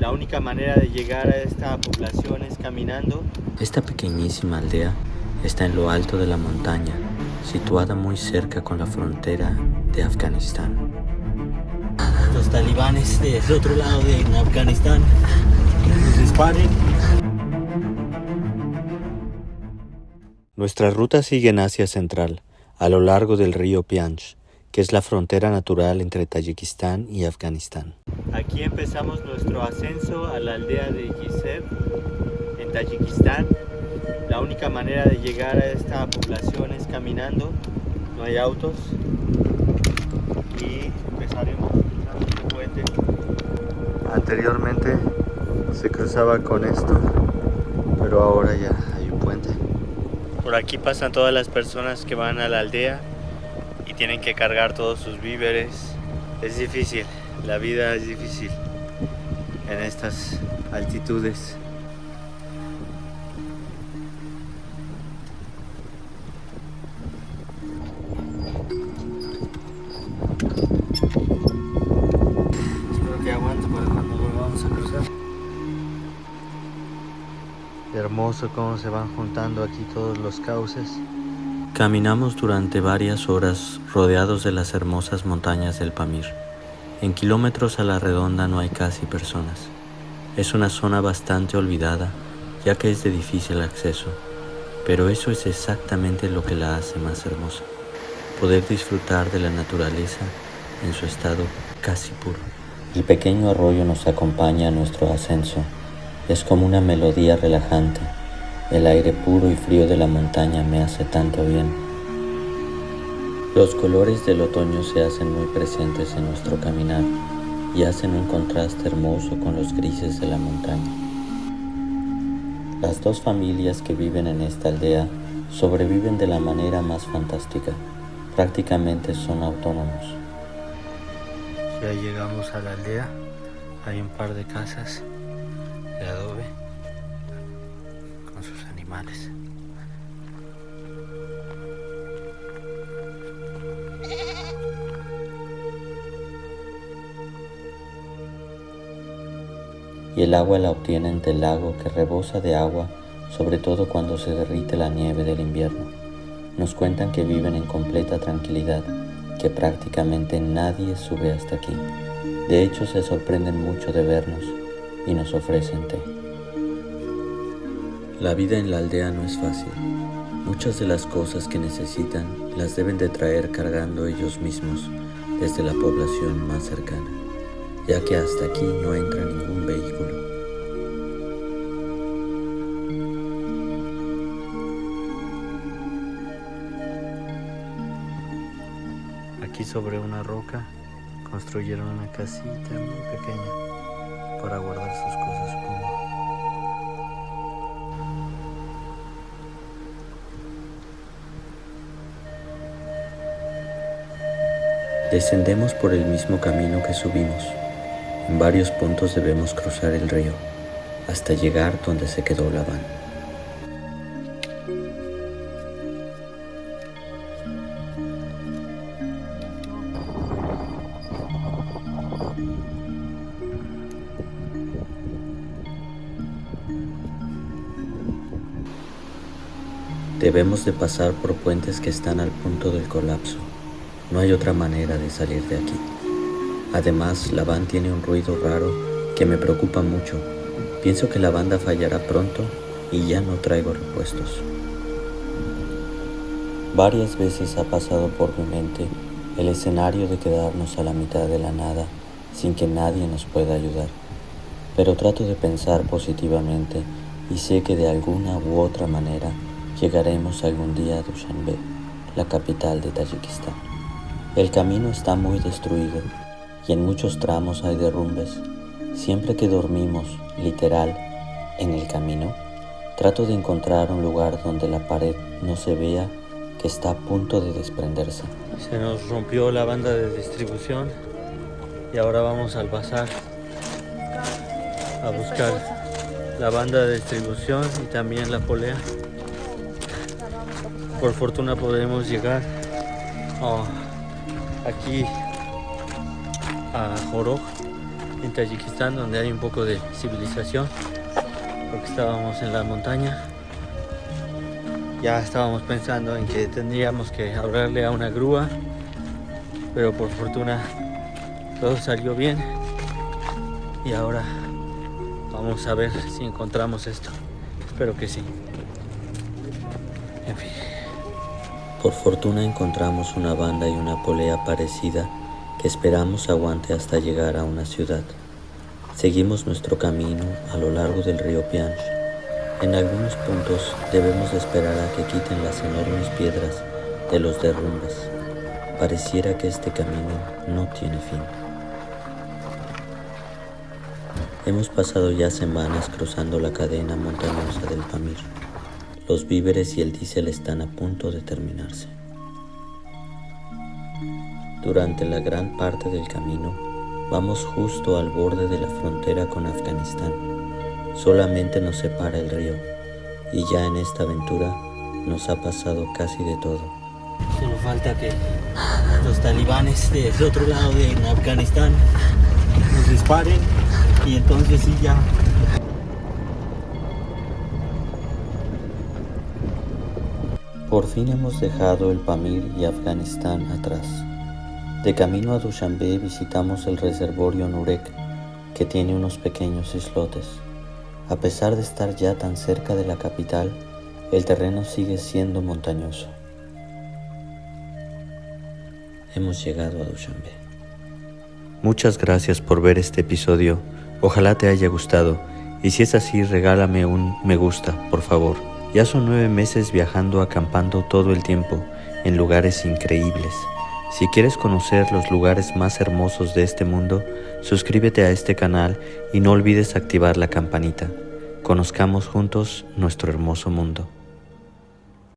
La única manera de llegar a esta población es caminando. Esta pequeñísima aldea está en lo alto de la montaña, situada muy cerca con la frontera de Afganistán. Los talibanes del otro lado de Afganistán nos disparen. Nuestra ruta sigue en Asia Central, a lo largo del río Pianch, que es la frontera natural entre Tayikistán y Afganistán. Aquí empezamos nuestro ascenso a la aldea de Gisev, en Tayikistán. La única manera de llegar a esta población es caminando, no hay autos. Y empezaremos cruzando este puente. Anteriormente se cruzaba con esto, pero ahora ya hay un puente. Por aquí pasan todas las personas que van a la aldea y tienen que cargar todos sus víveres. Es difícil, la vida es difícil en estas altitudes. Espero que aguante para cuando volvamos a cruzar. Hermoso cómo se van juntando aquí todos los cauces. Caminamos durante varias horas rodeados de las hermosas montañas del Pamir. En kilómetros a la redonda no hay casi personas. Es una zona bastante olvidada, ya que es de difícil acceso, pero eso es exactamente lo que la hace más hermosa. Poder disfrutar de la naturaleza en su estado casi puro. El pequeño arroyo nos acompaña a nuestro ascenso. Es como una melodía relajante. El aire puro y frío de la montaña me hace tanto bien. Los colores del otoño se hacen muy presentes en nuestro caminar y hacen un contraste hermoso con los grises de la montaña. Las dos familias que viven en esta aldea sobreviven de la manera más fantástica. Prácticamente son autónomos. Ya llegamos a la aldea. Hay un par de casas de adobe con sus animales. Y el agua la obtienen del lago que rebosa de agua, sobre todo cuando se derrite la nieve del invierno. Nos cuentan que viven en completa tranquilidad, que prácticamente nadie sube hasta aquí. De hecho, se sorprenden mucho de vernos y nos ofrecen té. La vida en la aldea no es fácil. Muchas de las cosas que necesitan las deben de traer cargando ellos mismos desde la población más cercana, ya que hasta aquí no entra ningún vehículo. Aquí sobre una roca construyeron una casita muy pequeña para guardar sus cosas, supongo. Descendemos por el mismo camino que subimos. En varios puntos debemos cruzar el río, hasta llegar donde se quedó la van. Debemos de pasar por puentes que están al punto del colapso. No hay otra manera de salir de aquí. Además, la van tiene un ruido raro que me preocupa mucho. Pienso que la banda fallará pronto y ya no traigo repuestos. Varias veces ha pasado por mi mente el escenario de quedarnos a la mitad de la nada sin que nadie nos pueda ayudar. Pero trato de pensar positivamente y sé que de alguna u otra manera llegaremos algún día a Dushanbe, la capital de Tayikistán. El camino está muy destruido y en muchos tramos hay derrumbes. Siempre que dormimos, literal, en el camino, trato de encontrar un lugar donde la pared no se vea que está a punto de desprenderse. Se nos rompió la banda de distribución y ahora vamos al bazar a buscar la banda de distribución y también la polea. Por fortuna podremos llegar aquí a Jorog, en Tayikistán, donde hay un poco de civilización, porque estábamos en la montaña. Ya estábamos pensando en que tendríamos que hablarle a una grúa, pero por fortuna todo salió bien y ahora vamos a ver si encontramos esto. Espero que sí. En fin. Por fortuna encontramos una banda y una polea parecida que esperamos aguante hasta llegar a una ciudad. Seguimos nuestro camino a lo largo del río Pianch. En algunos puntos debemos esperar a que quiten las enormes piedras de los derrumbes. Pareciera que este camino no tiene fin. Hemos pasado ya semanas cruzando la cadena montañosa del Pamir. Los víveres y el diésel están a punto de terminarse. Durante la gran parte del camino, vamos justo al borde de la frontera con Afganistán. Solamente nos separa el río, y ya en esta aventura nos ha pasado casi de todo. Solo falta que los talibanes del otro lado de Afganistán nos disparen y entonces sí ya. Por fin hemos dejado el Pamir y Afganistán atrás. De camino a Dushanbe visitamos el reservorio Nurek, que tiene unos pequeños islotes. A pesar de estar ya tan cerca de la capital, el terreno sigue siendo montañoso. Hemos llegado a Dushanbe. Muchas gracias por ver este episodio. Ojalá te haya gustado. Y si es así, regálame un me gusta, por favor. Ya son 9 meses viajando, acampando todo el tiempo, en lugares increíbles. Si quieres conocer los lugares más hermosos de este mundo, suscríbete a este canal y no olvides activar la campanita. Conozcamos juntos nuestro hermoso mundo.